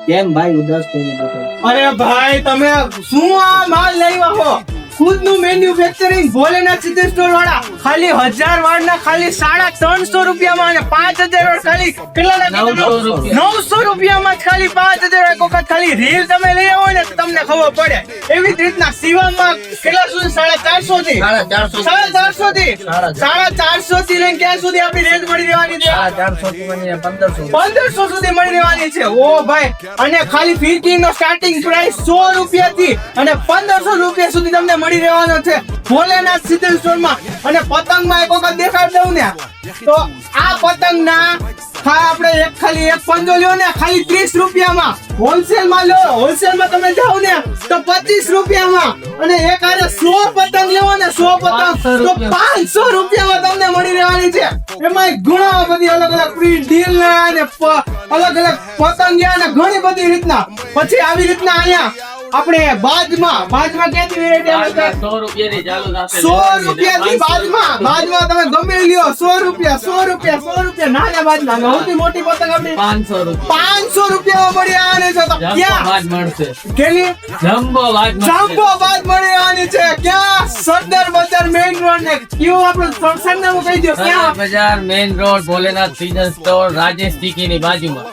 કેમ ભાઈ ઉદાસ થઈને બેઠો? અરે ભાઈ તમે શું આ માલ લઈ આવો? ખુદનું મેન્યુફેક્ચરિંગ ભોલેનાથ સિદ્ધ સ્ટોર વાળા ખાલી 1000 વાળના ખાલી 350 રૂપિયામાં અને 5000 વાળ ખાલી કેટલા 900 રૂપિયામાં જ ખાલી 5000 એક વખત ખાલી રીલ તમે લઈ આવો ને તો તમને ખબર પડે. એવી જ રીતના શિવમમાં કેટલા સુધી 450 થી 450 થી 450 થી લઈને ક્યાં સુધી આપણી રેન્જ મળી રહેવાની છે? 400 થી મને 1500 1500 સુધી મળી રહેવાની છે. ઓ ભાઈ, અને ખાલી ફિટિંગ નો સ્ટાર્ટિંગ પ્રાઇસ 100 રૂપિયા થી અને 1500 રૂપિયા સુધી તમને મળી રહેવાનો છે ભોલેનાથ સિદ્ધ સ્ટોરમાં. અને પતંગમાં એક વખત દેખાડ દઉં ને તો આ પતંગના આપણે ખાલી એક પંજો લ્યો ને ખાલી 30 રૂપિયામાં હોલસેલમાં લો. હોલસેલમાં તમે જાઓ ને તો 25 રૂપિયામાં અને એક આરે 100 પતંગ લેવો ને 100 પતંગ તો 500 રૂપિયામાં તમને મળી રહેવાની છે. એમાં ઘણા બધી અલગ અલગ પ્રિન્ટ ડીલ અને અલગ અલગ પતંગિયા અને ઘણી બધી રીતના. પછી આવી રીતના અહીંયા આપણે બાજમાં કેટલી વેરાયટી આવે છે? 100 રૂપિયાની ચાલુ થશે. 100 રૂપિયાથી બાજમાં તમે ગમે એ લ્યો. 100 રૂપિયા નાના બાજમાં. સૌથી મોટી પતંગ આપણી 500 રૂપિયા 500 રૂપિયામાં મળી આવવાની છે. તો ક્યાં બાજ મળશે. કેટલી જમ્બો બાજ મળશે. જમ્બો બાજ મળી આવવાની છે. ક્યાં? સરદાર બજાર મેઇન રોડ ને કયું આપણું સરનામું કહી દો. ક્યાં? બજાર main road Bholenath season store Rajesh ટીકીની બાજુમાં.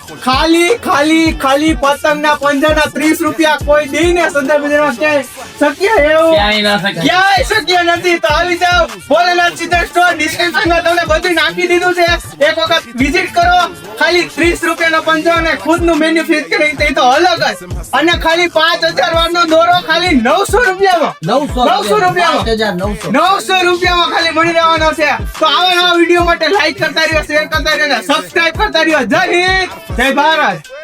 ખાલી પતંગના પંજાના 30 રૂપિયા કોઈ દે ને સરદાર બજારમાં ક્યાંય શક્ય એવું ક્યાંય ના શકે. ક્યાંય શક્ય નથી. તો આવી જાવ ભોલેનાથ સિદ્ધ સ્ટોર. ડિસ્ક્રિપ્શનમાં તમને બધું નાખી દીધું છે. એક વખત વિઝિટ કરો. ખાલી 30 રૂપિયાનો પંજો અને ખુદનું મેન્યુફેક્ચરિંગ તો અલગ જ. અને ખાલી 5000 વાળનો દોરો ખાલી 900 રૂપિયામાં 900 રૂપિયામાં 900 રૂપિયામાં ખાલી મળી રહેવાનો છે. તો આવા નવા વિડીયો માટે લાઈક કરતા રહ્યો, શેર કરતા રહ્યો અને સબસ્ક્રાઇબ કરતા રહ્યો. જય હિન્દ, જય ભારત.